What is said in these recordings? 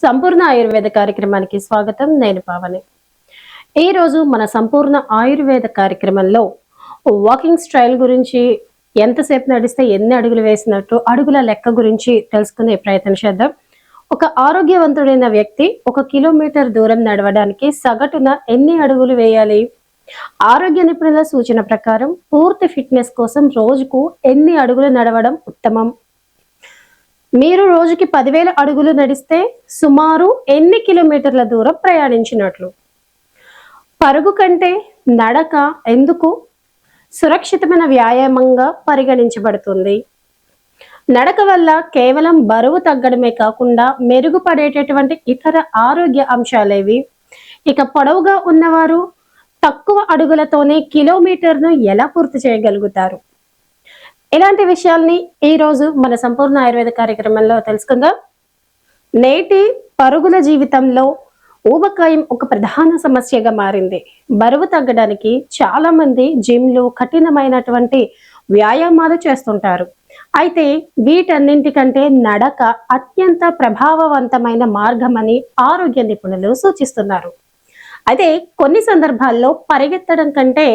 సంపూర్ణ ఆయుర్వేద కార్యక్రమానికి స్వాగతం. నేను పావని. ఈ రోజు మన సంపూర్ణ ఆయుర్వేద కార్యక్రమంలో వాకింగ్ స్టైల్ గురించి, ఎంతసేపు నడిస్తే ఎన్ని అడుగులు వేసినట్టు, అడుగుల లెక్క గురించి తెలుసుకునే ప్రయత్నం చేద్దాం. ఒక ఆరోగ్యవంతుడైన వ్యక్తి 1 కిలోమీటర్ దూరం నడవడానికి సగటున ఎన్ని అడుగులు వేయాలి? ఆరోగ్య నిపుణుల సూచన ప్రకారం పూర్తి ఫిట్నెస్ కోసం రోజుకు ఎన్ని అడుగులు నడవడం ఉత్తమం? మీరు రోజుకి 10,000 అడుగులు నడిస్తే సుమారు ఎన్ని కిలోమీటర్ల దూరం ప్రయాణించినట్లు? పరుగు కంటే నడక ఎందుకు సురక్షితమైన వ్యాయామంగా పరిగణించబడుతుంది? నడక వల్ల కేవలం బరువు తగ్గడమే కాకుండా మెరుగుపడేటటువంటి ఇతర ఆరోగ్య అంశాలేవి? ఇక పొడవుగా ఉన్నవారు తక్కువ అడుగులతోనే కిలోమీటర్ను ఎలా పూర్తి చేయగలుగుతారు? ఇలాంటి విషయాల్ని ఈ రోజు మన సంపూర్ణ ఆయుర్వేద కార్యక్రమంలో తెలుసుకుందాం. నేటి పరుగుల జీవితంలో ఊబకాయం ఒక ప్రధాన సమస్యగా మారింది. బరువు తగ్గడానికి చాలా మంది జిమ్లు, కఠినమైనటువంటి వ్యాయామాలు చేస్తుంటారు. అయితే వీటన్నింటికంటే నడక అత్యంత ప్రభావవంతమైన మార్గమని ఆరోగ్య నిపుణులు సూచిస్తున్నారు. అయితే కొన్ని సందర్భాల్లో పరిగెత్తడం కంటే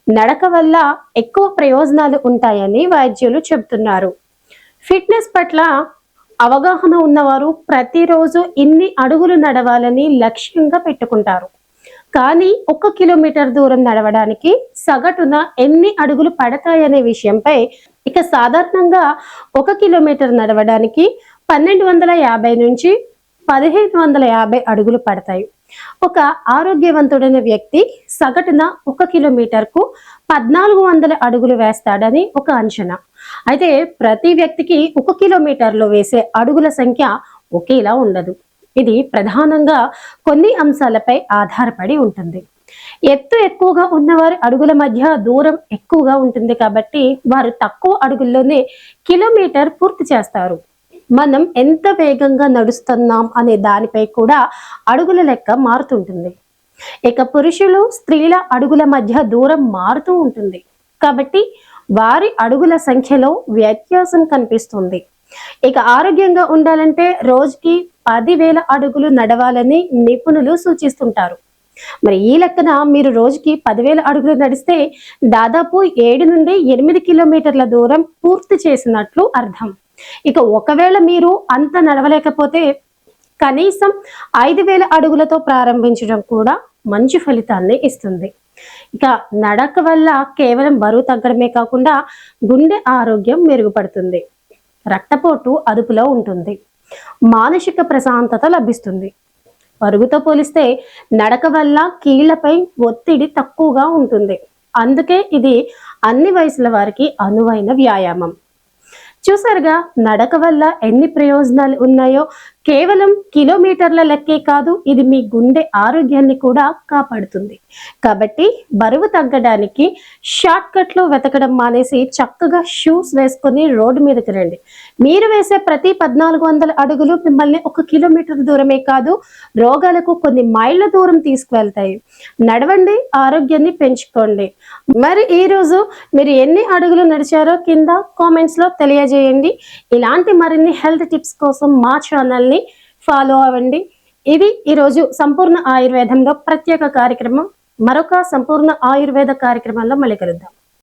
నడక వల్ల ఎక్కువ ప్రయోజనాలు ఉంటాయని వైద్యులు చెబుతున్నారు. ఫిట్నెస్ పట్ల అవగాహన ఉన్నవారు ప్రతిరోజు ఇన్ని అడుగులు నడవాలని లక్ష్యంగా పెట్టుకుంటారు. కానీ 1 కిలోమీటర్ దూరం నడవడానికి సగటున ఎన్ని అడుగులు పడతాయనే విషయంపై ఇక సాధారణంగా 1 కిలోమీటర్ నడవడానికి 1250 నుంచి 1550 అడుగులు పడతాయి. ఒక ఆరోగ్యవంతుడైన వ్యక్తి సగటున 1 కిలోమీటర్కు 1400 అడుగులు వేస్తాడని ఒక అంచనా. అయితే ప్రతి వ్యక్తికి 1 కిలోమీటర్లో వేసే అడుగుల సంఖ్య ఒకేలా ఉండదు. ఇది ప్రధానంగా కొన్ని అంశాలపై ఆధారపడి ఉంటుంది. ఎత్తు ఎక్కువగా ఉన్నవారి అడుగుల మధ్య దూరం ఎక్కువగా ఉంటుంది కాబట్టి వారు తక్కువ అడుగుల్లోనే కిలోమీటర్ పూర్తి చేస్తారు. మనం ఎంత వేగంగా నడుస్తున్నాం అనే దానిపై కూడా అడుగుల లెక్క మారుతుంటుంది. ఇక పురుషులు, స్త్రీల అడుగుల మధ్య దూరం మారుతూ ఉంటుంది కాబట్టి వారి అడుగుల సంఖ్యలో వ్యత్యాసం కనిపిస్తుంది. ఇక ఆరోగ్యంగా ఉండాలంటే రోజుకి 10,000 అడుగులు నడవాలని నిపుణులు సూచిస్తుంటారు. మరి ఈ లెక్కన మీరు రోజుకి 10,000 అడుగులు నడిస్తే దాదాపు 7 నుండి 8 కిలోమీటర్ల దూరం పూర్తి చేసినట్లు అర్థం. ఇక ఒకవేళ మీరు అంత నడవలేకపోతే కనీసం 5,000 అడుగులతో ప్రారంభించడం కూడా మంచి ఫలితాన్ని ఇస్తుంది. ఇక నడక వల్ల కేవలం బరువు తగ్గడమే కాకుండా గుండె ఆరోగ్యం మెరుగుపడుతుంది, రక్తపోటు అదుపులో ఉంటుంది, మానసిక ప్రశాంతత లభిస్తుంది. పరుగుతో పోలిస్తే నడక వల్ల కీళ్లపై ఒత్తిడి తక్కువగా ఉంటుంది. అందుకే ఇది అన్ని వయసుల వారికి అనువైన వ్యాయామం. చూసారుగా నడక వల్ల ఎన్ని ప్రయోజనాలు ఉన్నాయో. కేవలం కిలోమీటర్ల లెక్కే కాదు, ఇది మీ గుండె ఆరోగ్యాన్ని కూడా కాపాడుతుంది. కాబట్టి బరువు తగ్గడానికి షార్ట్ కట్లు వెతకడం మానేసి చక్కగా షూస్ వేసుకొని రోడ్డు మీదకి రండి. మీరు వేసే ప్రతి 1400 అడుగులు మిమ్మల్ని 1 కిలోమీటర్ దూరమే కాదు, రోగాలకు కొన్ని మైళ్ళ దూరం తీసుకువెళ్తాయి. నడవండి, ఆరోగ్యాన్ని పెంచుకోండి. మరి ఈ రోజు మీరు ఎన్ని అడుగులు నడిచారో కింద కామెంట్స్ లో తెలియజేయండి. ఇలాంటి మరిన్ని హెల్త్ టిప్స్ కోసం మా ఛానల్ని ఫాలో అవ్వండి. ఇది ఈరోజు సంపూర్ణ ఆయుర్వేదంలో ప్రత్యేక కార్యక్రమం. మరొక సంపూర్ణ ఆయుర్వేద కార్యక్రమంలో మళ్ళీ కలుద్దాం.